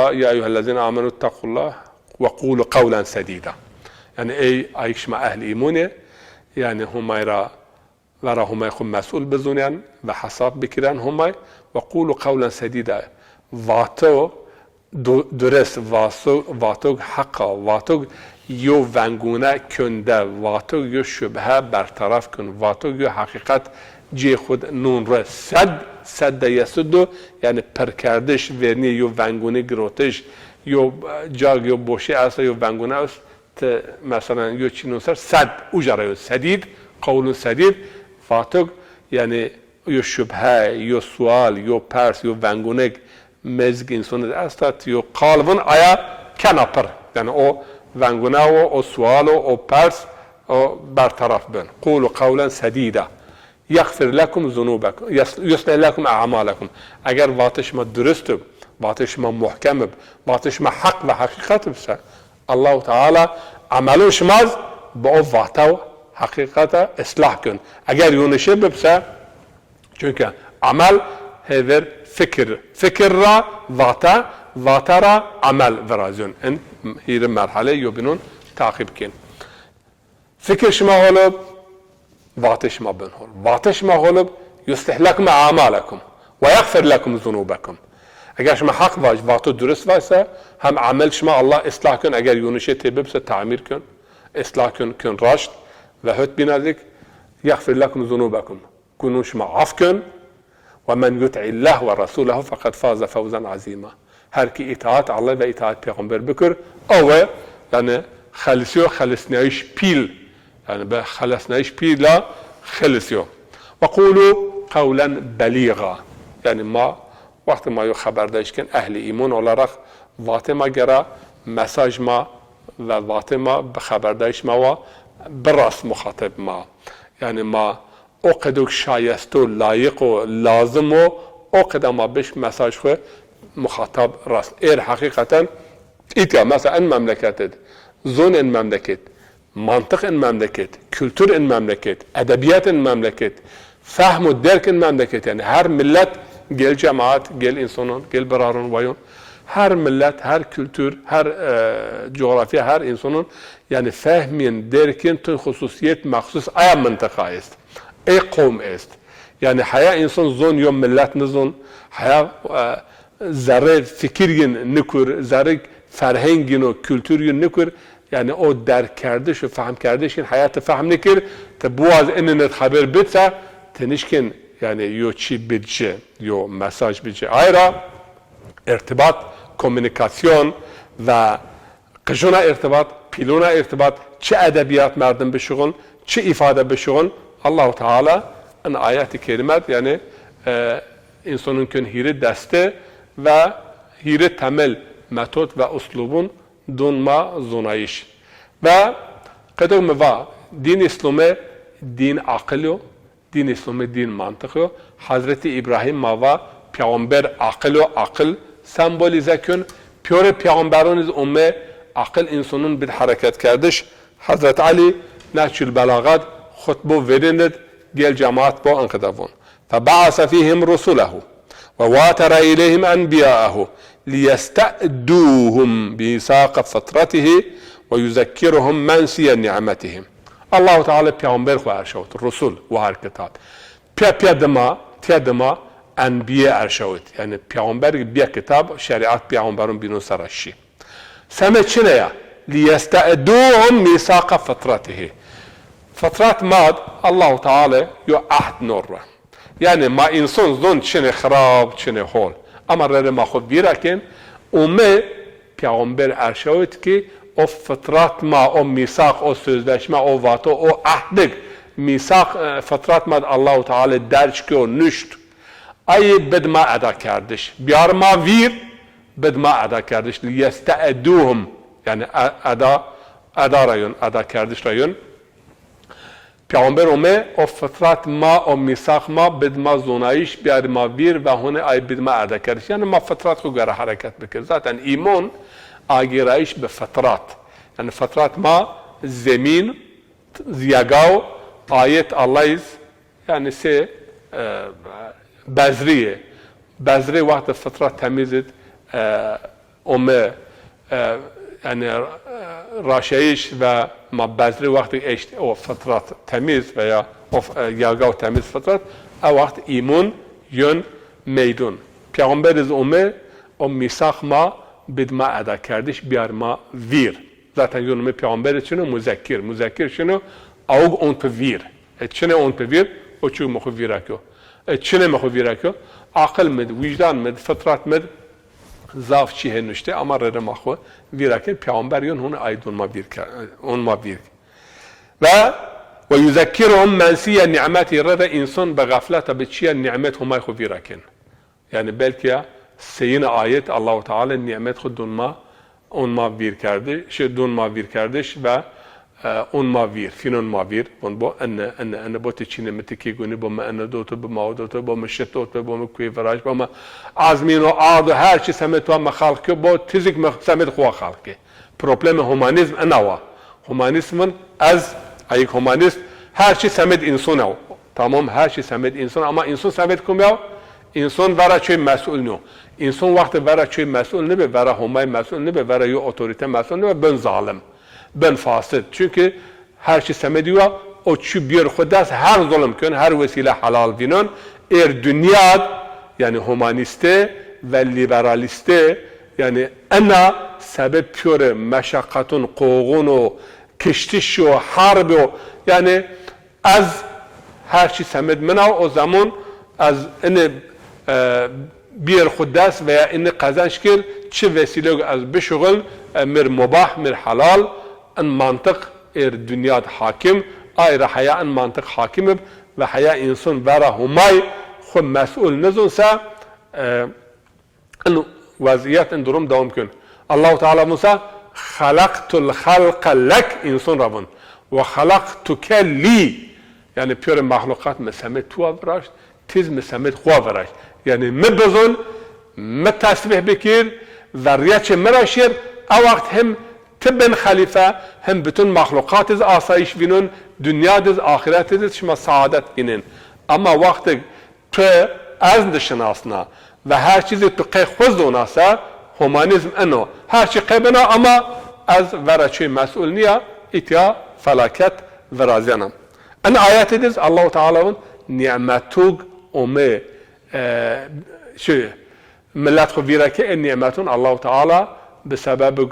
أيها الذين آمنوا اتقوا الله وقولوا قولا سديدا يعني أيش مع أهل إيمانه يعني هم هم يكون مسؤول بزنيان وحساب بكران هم وقولوا قولا سديدا واتو درست واتو حقا واتو یو ونگونه کنده واتو یو شبهه برطرف کن واتو یو حقیقت جی خود نون را صد یسدو یعنی پرکردش ورنی یو ونگونه گروتش یو جاگ یو بوشه اصلا یو ونگونه است مثلا یو چینون سر صد اوجره یو سدید قول سدید واتو یعنی یو شبهه یو سوال یو پرس یو ونگونه mezg insanı astat yo qalvın aya kanapır yani o vanguna o sualo o pers o bertaraf ben qulu qawlan sadida yaghfir lakum zunubakum yuslih lakum a'malakum eğer vatışma dürüstüb vatışma muhkemib vatışma hak ve hakikat ise Allah Teala amelu şmaz bu vatav hakikata ıslah gün eğer yunuşib ise çünkü amel hever fikir را واتا را عمل ورازون ان هیر مرحله یو بنون تعقیب کن فکر شما حالا واتش ما بنهول واتش ما غلب يصلح لكم اعمالكم ويغفر لكم ذنوبكم. اگر شما حق واج واتو درست وایسا هم عمل شما الله اصلاح کن. اگر یونشه تبه بس تعمیر کن اصلاح کن راشد و هت بینازک يغفر لكم ذنوبكم كونوا شما عف کن و من يطع الله و رسوله فقد فاز فوزا عظيما. هر کی اطاعت الله و اطاعت پیغمبر بکر او یعنی خلصنایش پیل یعنی به خلصنایش پیلا خلصیو. و قولوا قولا بلیغا یعنی ما وقتی ما یو خبردارش کن اهل ایمان olarak وقتی ما گرا مساج ما و وقتی ما به خبردارش ما و براس مخاطب ما یعنی ما اوقدوک شایست و لایق و لازم و اوقد ما بش مساج خو مخاطب راست ایر حقیقتا ایتیا مثلا این مملکت زون این مملکت منطق این مملکت kültür این مملکت ادبیات این مملکت فهم و درک این مملکت یعنی هر ملت گل جماعت گل انسانان گل برارون وایون هر ملت هر kültür هر جغرافیا هر انسانان یعنی فهمین درکین تو خصوصیت مخصوص ای منطقه است ای قوم است یعنی حیا انسان زون یا ملت نزون حیا ذره فکرین نکر ذره فرهنگین و kültürین نکر یعنی او درک کردش و فهم کردش این حیات فهم نکر تبواز انت خبر بتا تنشکن یعنی یو چی بجه یو مساج بجه ایرا ارتباط کمیونیکاسیون و قجونا ارتباط پیلونا ارتباط چه ادبیات مردم بشغل چه ifade بشغل الله تعالی ان آیات کریمات یعنی انسانون کن هیره دسته و هیره temel متد و اسلوبون دون ما زونایش و قدم و دین اسلام دین عقل دین اسلام دین منطق حضرت ابراهیم ما و پیامبر عقل سمبولیزه کن پیور پیامبران از امه عقل انسانون به حرکت کردش حضرت علی نهج بلاغت خطبه ورند گل جماعت با انقدافون فبعث فيهم رسله وواتر إليهم أنبياءه ليستأدوهم بميثاق فترته ويذكرهم منسي نعمتهم. الله تعالى پیامبر خو ارشاد رسول و هر کتاب پیادما انبیاء ارشاد یعنی پیامبر بیا کتاب شریعت پیامبرون بینو سرشی سمه چنه ليستأدوهم ميثاق فترته فترات ماد الله تعالى يو عهد نور يعني ما انسان زون چنه خراب چنه حول اما رده ما خود بیرکن اومه پیامبر ارشاد که او فترات ما او میثاق او سözleşme او واتو او عهدک میثاق فترات ما الله تعالی درج که نشت ای بد ما ادا کردش بیار ما ویر بد ما ادا کردش لیستعدوهم yani ادا رایون ادا کردش رایون پیامبر اومه او فترات ما او میثاق ما بد ما زونایش بیار ما ویر و هونه ای بد ما ادا کردش یعنی ما فترات خو گره حرکت بکن ذاتن ایمان آگرایش به فترات یعنی فترات ما زمین زیاگاو آیت الله یعنی سه بذریه وقت فترات تمیزد اومه yani راشایش و ما بذری وقتی اشت او فترات تمیز و یا یاگاو تمیز فترات او وقت ایمون یون میدون پیامبر از اومه او میثاق ما بد ما ادا کردش بیار ما ویر zaten yönümü peygamber çene müzekkir çene aug on pe vir çene on pe vir o çu mu virakyo çene mu virakyo akıl med vicdan med fıtrat med zaf çi henüşte ama rere mahvu viraken peygamber yön onu aydın ma bir on ma bir ve yuzekkiruhum mensiye ni'meti rere insan be gaflete be çiye nimet huma khu viraken yani belki سین آیت الله تعالی نعمت خود اون ما ویر کرده دون ما ویر کردش و اون ما ویر فینون ما ویر اون با ان با تچینه متکی گونی با ما ان دوتو با ما دوتو با مشتوت با ما کوی فراش با ما عزمین و عاد و هر چی سمت و ما خلق با تزیک سمت خو خلق پروبلم هومانیسم انوا هومانیسم از ایک هومانیست هر چی سمت انسان او تمام هر چی سمت انسان اما انسان سمت کومیاو انسان برای چه مسئول نو انسان وقت برای چه مسئول نبه برای همه مسئول نبه برای یه اتوریته مسئول نبه بن ظالم بن فاسد چون هر چی سمدیو او چی بیر خود است هر ظلم کن هر وسیله حلال بینن دنیا yani humaniste ve liberaliste yani ana sebep pure meşakkatun qoğunu kiştiş و harb و yani az her şey semed mena o zaman az ini bir خوددست veya ini kazanç kir çi vesile az bişugul mir mubah mir halal en mantık dünyada hakim ayrı haya en mantık hakim ve haya insan vera humay خود مسئول نزونسا انو وضعیت این درم دوام کن الله تعالی موسى خلقت الخلق لك انسان رابون و خلقتك لي yani پیور مخلوقات مسمت تو افراش تیز مسمت خو افراش yani مبزون متسبح بکیر ذریت مراشیر او وقت هم تبن خلیفه هم bütün مخلوقات از آسایش بینن دنیا از آخرت از شما سعادت بینن اما وقت تو از دشناسنا و هر چیزی تو قی خود دوناسا هومانیزم انو هر چی قیبنا اما از ورچه مسئول نیا ایتیا فلاکت ورازیانم ان آیات دیز الله تعالی نعمتوگ اومه شو ملت خو ویرا که این نعمتون الله تعالی بسبب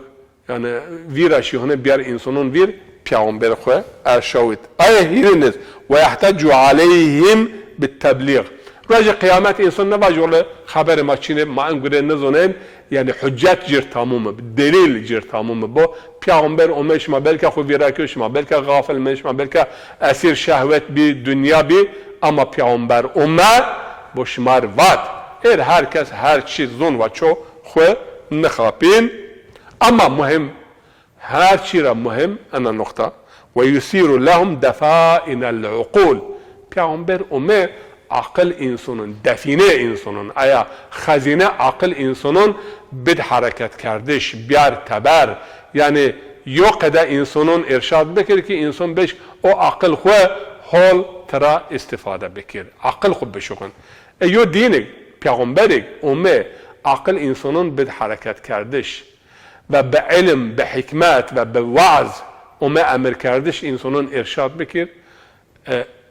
yani ویراشی هنه بیار انسانون ویر پیامبر خو ارشاوید آیه هیرینز و یحتاجو علیهم بالتبلیغ راجع قیامت انسان نواجه خبر ما چینه ما انگوره نزونیم یعنی حجت جر تمومه دلیل جر تمومه با پیامبر امش ما بلکه خو ویراکش ما بلکه غافل مش ما بلکه اسیر شهوت بی دنیا بی اما پیامبر امه با شمار وات هر کس هر چیز زون و چو خو نخابین اما مهم هر چی را مهم انا نقطه و یسیر لهم دفائن العقول پیامبر امه عقل insanın, define insanın, aya hazine akıl insanın bir hareket kardeş, bir teber, yani yok ede insanın irşad bekir ki insan beş o akıl xwe hol tera istifade bekir. Akıl xwe beşokun. Yo dinik, peygamberik, umme akıl insanın bir hareket kardeş ve be ilim, be hikmet ve be vaaz umme emir kardeş insanın irşad bekir.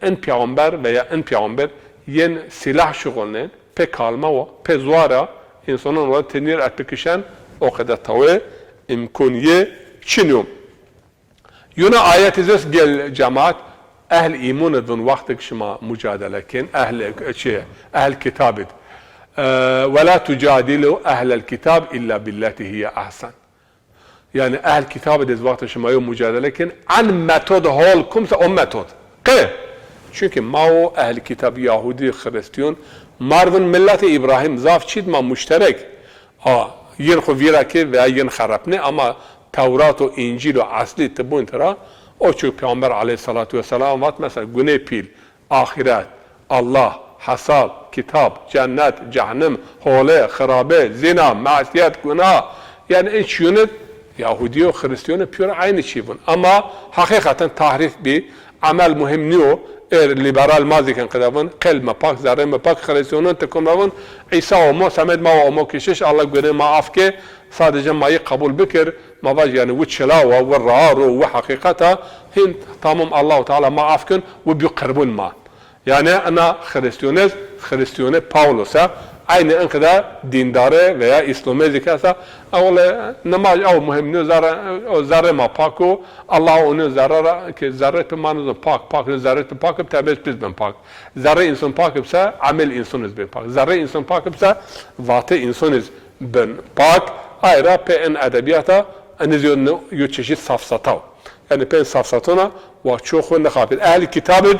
En peygamber veya en peygamber yen silah şugulnen pe kalma ve pe zuara insanın ve tenir etbikişen o kadar tavı imkaniye çiniyorum. Yuna ayet izes gel cemaat ehl iman edin vakti şuma mücadele ken ehl kitab ed ve la tujadilu ehlel kitab illa billati hiye ahsan. Yani ehl kitab ed vakti şuma mücadele ken an metod hol kumsa o metod. Qe çünkü mao ehl kitab Yahudi Hristiyan marvin milleti İbrahim zaf çid ma müşterek yen xo virake ve yen xarapne ama Tevrat و İncil و asli tebun tera o çünkü Peygamber aleyhissalatu vesselam vat mesela güne pil ahiret Allah hasal kitap cennet cehennem hole kharabe zina masiyet günah yani hiç yönet Yahudi ve Hristiyan pür aynı şey bun ama hakikaten tahrif bir amel mühim niyo liberal mazi kan qadavun kelme pak zarem pak Hristiyanın tekomravun İsa ve Muhammed ma ve mo kişiş Allah göre maaf ke sadece mayı kabul bikir mavac yani ve çela ve ra'ru ve hakikata hin tamam Allah Teala maaf kın ve biqrbun ma yani ana Hristiyanı Paulus'a aynı enkada dindare veya İslam'ı zikasa avle namaz av mühim zarre ma paku Allah onu zarara ki zarre pemanız pak zarre pak temiz bizden pak zarre insan paksa amel insanız ben pak zarre insan paksa vatı insanız ben pak ayrı pe en edebiyata anizyon yo çeşit safsatav yani pe safsatona ve çok ne kapit ehli kitabı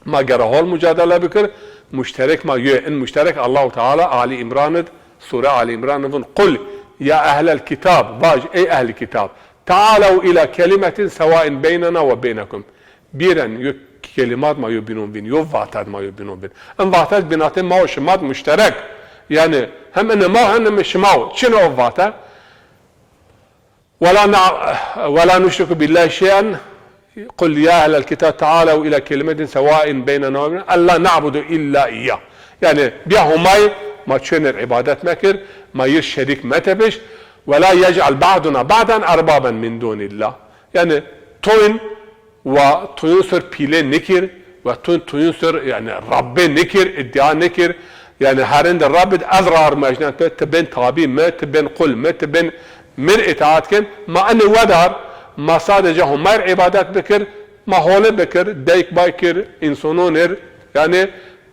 ma gerahol mücadele bikir مشترك ما ان مشترك الله تعالى آل إمران سورة آل إمران قل يا أهل الكتاب باج أي أهل الكتاب تعالوا إلى كلمة سواء بيننا وبينكم بيرن يو كلمات ما يبينون بين يو فاتات ما يبينون بين ان فاتات بيناتهم ما هو شمات مشترك يعني هم ان ما هم مش ماو شنو فاتا ولا نشرك بالله شيئا قل يا أهل الكتاب تعالوا إلى كلمة سواء بيننا وبين ألا نعبد إلا إياه يعني بيهم ما تشنر عبادات مكر ما يشرك متبش ولا يجعل بعضنا بعضا أربابا من دون الله يعني توين و توین سر پیله نکر و توین سر یعنی رب نکر ادعا نکر یعنی هرند رب از رار مجنان تبین تابی ما تبین قل ما تبین مر اطاعت کن ما ان ودار ما sadece همار عبادت بکر ما حاله بکر دیک بای کر انسانونر یعنی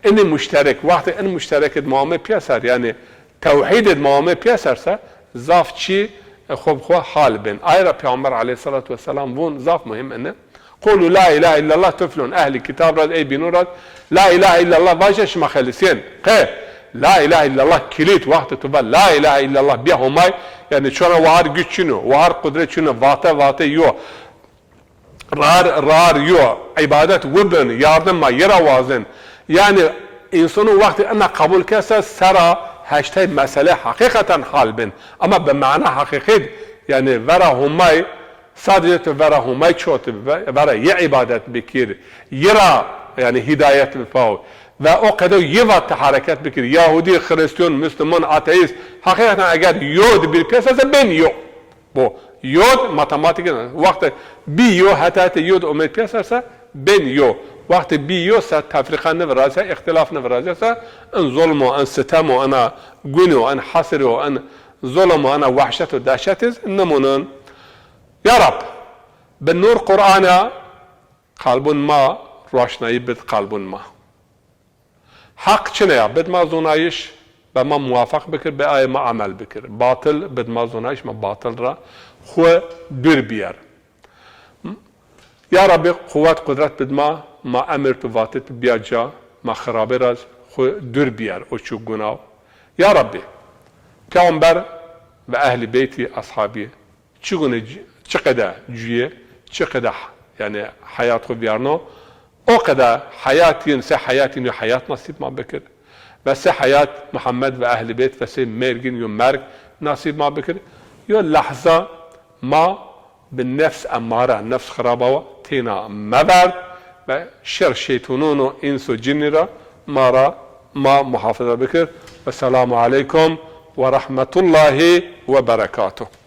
این مشترک وقتی این مشترک معامله پیاسر یعنی توحید معامله پیاسرسه زاف چی خوب حال بین آیرا پیامبر علیه الصلاة والسلام بون زاف مهم انه قولوا لا اله الا الله تفلون اهل کتاب راد ای بینو راد لا اله الا الله واجهش مخلصین قه لا اله الا الله kilit vakti tuba la ilahe illallah bir homay yani çona var güçünü var kudretünü vate yo rar yo ibadet vubun yardım ma yara vazın yani insanın vakti ana kabul kese sera hashtag mesele hakikaten hal bin ama be mana hakikit yani vera homay sadece vera homay çot vera ye ibadet bikir yara yani hidayet bipav ve o kadar yıvat hareket bikir. Yahudi, Hristiyan, Müslüman, ateist. Hakikaten eğer yod bir piyasası ben yok. Bu yod matematik. Vakti bir yod hatta yod umut piyasası ben yok. Vakti bir yodsa tefrikan ne verirse, ihtilaf ne verirse en zulmü, en sitem, en günü, en hasrı, en zulmü, en vahşet, dehşetiz. Nemunun Ya Rab ben nur Kur'an'a kalbun ma roşnayı bit kalbun ma. حق چنه بد ما زونایش به ما موافق بکر به آی ما عمل بکر باطل بد ما زونایش ما باطل را خو دور بیار یا رب قوت قدرت بد ما امر تو واتت بیا جا ما خرابه راز خو دور بیار او چو گناه یا رب پیامبر و اهل بیتی اصحابی چقدر جویه چقدر یعنی حیات خو بیارنو o kadar hayatın hayat nasip ma bekir ve se hayat Muhammed ve Ehl-i Beyt ve se mergin yo merg nasip ma bekir yo lahza ma bin nefs emmara nefs kharaba tina mabard ve şer şeytanun o insu cinnira ma muhafaza bekir ve selamu aleyküm ve rahmetullahi ve berekatuhu